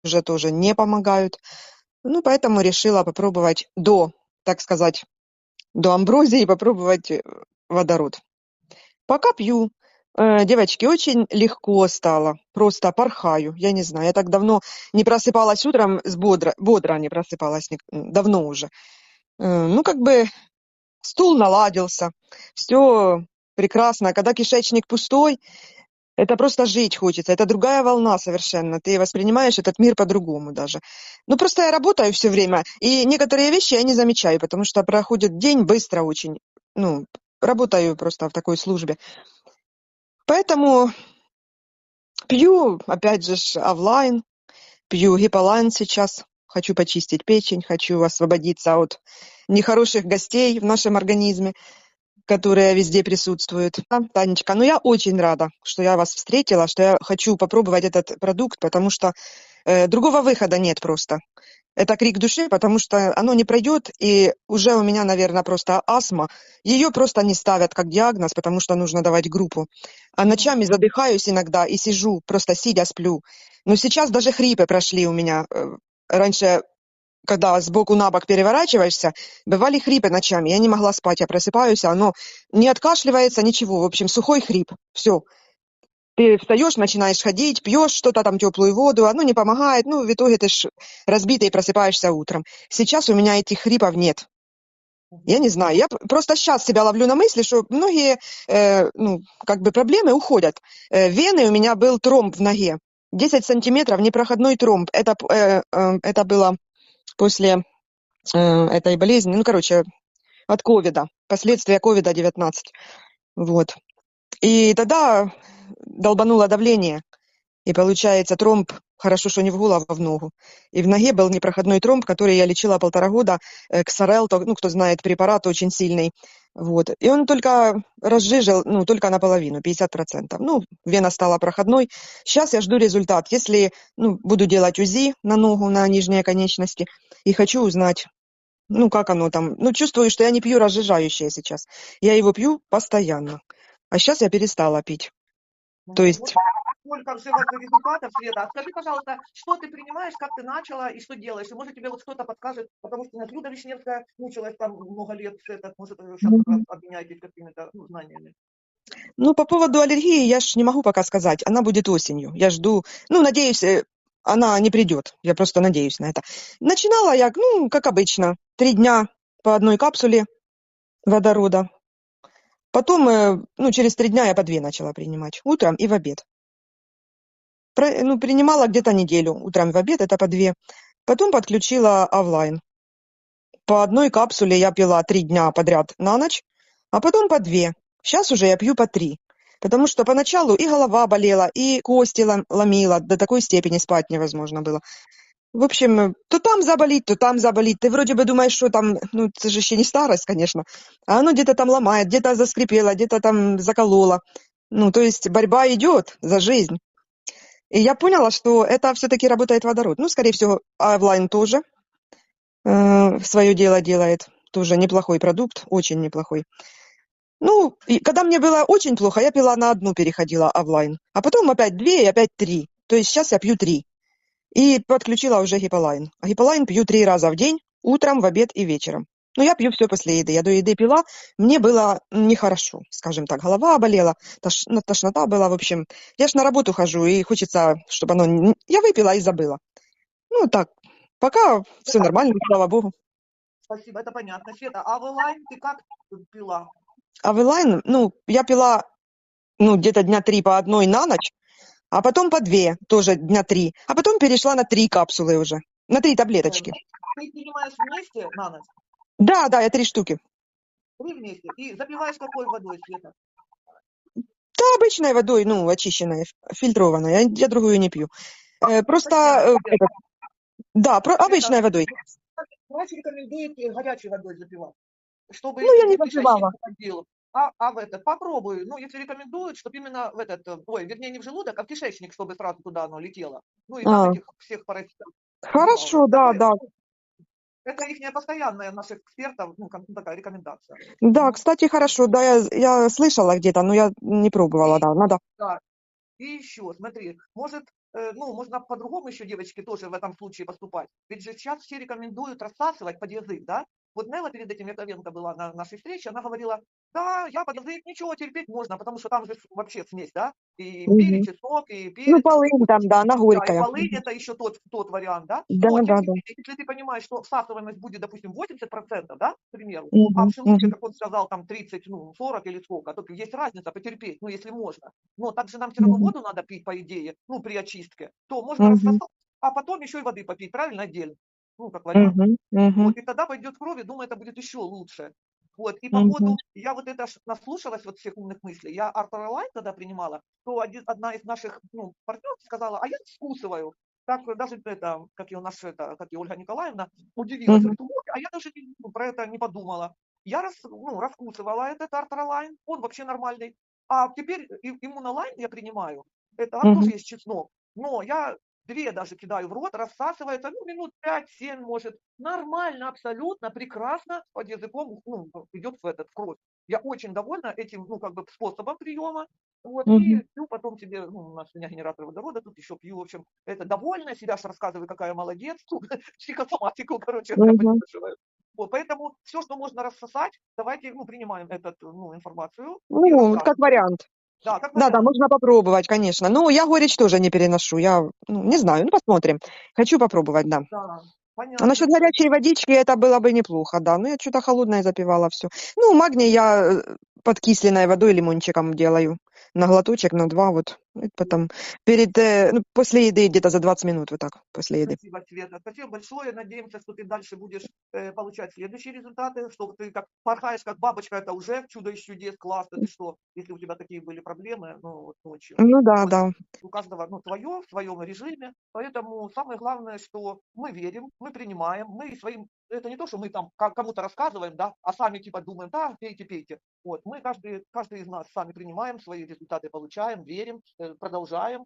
уже тоже не помогают. Ну, поэтому решила попробовать так сказать, до амброзии попробовать водород. Пока пью, девочки, очень легко стало, просто порхаю, я не знаю, я так давно не просыпалась утром, бодро не просыпалась, давно уже. Ну, как бы стул наладился, все прекрасно. Когда кишечник пустой, это просто жить хочется, это другая волна совершенно. Ты воспринимаешь этот мир по-другому даже. Ну, просто я работаю все время, и некоторые вещи я не замечаю, потому что проходит день быстро очень. Ну, работаю просто в такой службе. Поэтому пью, опять же, Авлайн, пью Гиполайн сейчас. Хочу почистить печень, хочу освободиться от нехороших гостей в нашем организме, которые везде присутствуют. Да, Танечка, ну я очень рада, что я вас встретила, что я хочу попробовать этот продукт, потому что другого выхода нет просто. Это крик души, потому что оно не пройдет, и уже у меня, наверное, просто астма. Ее просто не ставят как диагноз, потому что нужно давать группу. А ночами задыхаюсь иногда и сижу, просто сидя сплю. Но сейчас даже хрипы прошли у меня. Раньше, когда сбоку на бок переворачиваешься, бывали хрипы ночами. Я не могла спать, я просыпаюсь, а оно не откашливается, ничего. В общем, сухой хрип. Все. Ты встаешь, начинаешь ходить, пьешь что-то там, теплую воду, оно не помогает, ну, в итоге ты ж разбитый и просыпаешься утром. Сейчас у меня этих хрипов нет. Я не знаю, я просто сейчас себя ловлю на мысли, что многие, ну, как бы проблемы уходят. Вены у меня был тромб в ноге, 10 сантиметров, непроходной тромб. Это было после этой болезни, ну, короче, от ковида, последствия ковида-19. Вот. И тогда долбануло давление. И получается тромб, хорошо, что не в голову, а в ногу. И в ноге был непроходной тромб, который я лечила 1,5 года. Ксарел, ну, кто знает, препарат очень сильный. Вот. И он только разжижил, ну, только наполовину, 50%. Ну, вена стала проходной. Сейчас я жду результат. Если, ну, буду делать УЗИ на ногу, на нижние конечности, и хочу узнать, ну, как оно там. Ну, чувствую, что я не пью разжижающее сейчас. Я его пью постоянно. А сейчас я перестала пить. То Вот есть сколько же вот результатов, Света. А скажи, пожалуйста, что ты принимаешь, как ты начала и что делаешь? И может тебе вот что-то подскажет, потому что Люда Вишневская мучилась там много лет, может сейчас как раз обменяйтесь какими-то знаниями. Ну, по поводу аллергии я ж не могу пока сказать. Она будет осенью. Я жду. Ну, надеюсь, она не придет. Я просто надеюсь на это. Начинала я, ну, как обычно, 3 дня по одной капсуле водорода. Потом, ну, через 3 дня я по 2 начала принимать. Утром и в обед. Ну, принимала где-то неделю. Утром и в обед это по 2. Потом подключила Авлайн. По одной капсуле я пила 3 дня подряд на ночь, а потом по 2. Сейчас уже я пью по 3. Потому что поначалу и голова болела, и кости ломила, до такой степени спать невозможно было. В общем, то там заболит, то там заболит. Ты вроде бы думаешь, что там, ну, это же еще не старость, конечно, а оно где-то там ломает, где-то заскрипело, где-то там закололо. Ну, то есть борьба идет за жизнь. И я поняла, что это все-таки работает водород. Ну, скорее всего, Авлайн тоже свое дело делает. Тоже неплохой продукт, очень неплохой. Ну, и когда мне было очень плохо, я пила на одну, переходила Авлайн. А потом опять 2 и опять 3. То есть сейчас я пью 3. И подключила уже Гиполайн. А Гиполайн пью 3 раза в день, утром, в обед и вечером. Но я пью все после еды. Я до еды пила, мне было нехорошо, скажем так. Голова болела, тошнота была, в общем. Я ж на работу хожу, и хочется, чтобы оно... Я выпила и забыла. Ну, так, пока все Да, нормально, слава богу. спасибо, это понятно. Света, а в онлайн ты как пила? А Вилайн, ну, я пила, ну, где-то дня 3 по одной на ночь, а потом по 2, тоже дня 3. А потом перешла на 3 капсулы уже, на 3 таблеточки. Ты принимаешь вместе на ночь? Да, да, я 3 штуки. 3 вместе. И запиваешь какой водой, Света? Да, обычной водой, ну, очищенной, фильтрованной, я другую не пью. Просто, Татьяна, Света, да, Света, обычной водой. врач рекомендует горячей водой запивать, чтобы Ну, я не в кишечник запивала. входил. В этот, попробуй. Ну, если рекомендуют, чтобы именно в этот, ой, вернее, не в желудок, а в кишечник, чтобы сразу туда оно летело. Ну, и там А, этих всех паразитов убивало. хорошо, да, Такое, да. это их постоянная наших экспертов, ну, такая рекомендация. Да, Мгм. кстати, хорошо, да, я слышала где-то, но я не пробовала, И, да, надо. да, и еще, смотри, может, ну, можно по-другому еще, девочки, тоже в этом случае поступать. Ведь же сейчас все рекомендуют рассасывать под язык, да? Вот Нелла перед этим, Яковенко была на нашей встрече, она говорила, да, я под язык, ничего, терпеть можно, потому что там же вообще смесь, да? И имбирь, и Мгм. чеснок, и Ну, перец, и что ты полынь там, хочешь. да, она Да, и горькая. полынь это еще тот вариант, да? Да, Но, тем да, не да. менее, если ты понимаешь, что всасываемость будет, допустим, 80%, да, к примеру, а в Мгм, шелудке, мгм, как он сказал, там 30, ну, 40 или сколько, то есть разница потерпеть, ну, если можно. Но также нам все равно мгм, воду надо пить, по идее, ну, при очистке, то можно мгм, рассосать, а потом еще и воды попить, правильно, отдельно? Ну, как вариант. мгм, мгм, Вот, и тогда пойдет кровь, и думаю, это будет еще лучше. Вот, и по мгм, поводу, я вот это наслушалась вот всех умных мыслей, я Артур Лайн когда принимала, то одна из наших, ну, партнеров сказала, а я вкусываю. Так даже это, как и у нас, это, как и Ольга Николаевна, удивилась, мгм, говорит, «Ой, а я даже про это не подумала. Я раскусывала этот Артур Лайн, он вообще нормальный. А теперь иммунолайн я принимаю, это там тоже мгм, есть чеснок, но я 2 даже кидаю в рот, рассасывается, ну, минут 5-7 может. Нормально, абсолютно, прекрасно под языком, ну, идет в кровь. Я очень довольна этим, ну, как бы способом приема. Вот, мгм. и пью потом себе, ну, у меня генератор водорода, тут еще пью, в общем, это довольна, себя ж рассказываю, какая молодец, психосоматику, короче говоря, Мгм. поддерживаю. Вот, поэтому все, что можно рассосать, давайте, ну, принимаем эту, ну, информацию и Ну, вот как рассказываем. вариант. Да, как Да-да, вариант. можно попробовать, конечно. Ну, я горечь тоже не переношу. Я, ну, не Да, знаю, ну, посмотрим. Хочу попробовать, да. да, А понятно. насчет горячей водички это было бы неплохо, да. Ну, я что-то холодное запивала все. Ну, магний я подкисленной водой лимончиком делаю. На глоточек, на два, вот. И потом ну, после еды, где-то за 20 минут, вот так, после еды. Спасибо, Света. Спасибо большое. Надеемся, что ты дальше будешь получать следующие результаты, что ты как порхаешь, как бабочка, это уже чудо из чудес, классно. Ты что, если у тебя такие были проблемы, ну, вот ночью. Ну, да, Вот. да. У каждого, ну, свое, в своем режиме. Поэтому самое главное, что мы верим, мы принимаем, мы своим, это не то, что мы там кому-то рассказываем, да, а сами типа думаем, да, пейте, пейте. Вот, мы каждый из нас сами принимаем, свои результаты получаем, верим, продолжаем.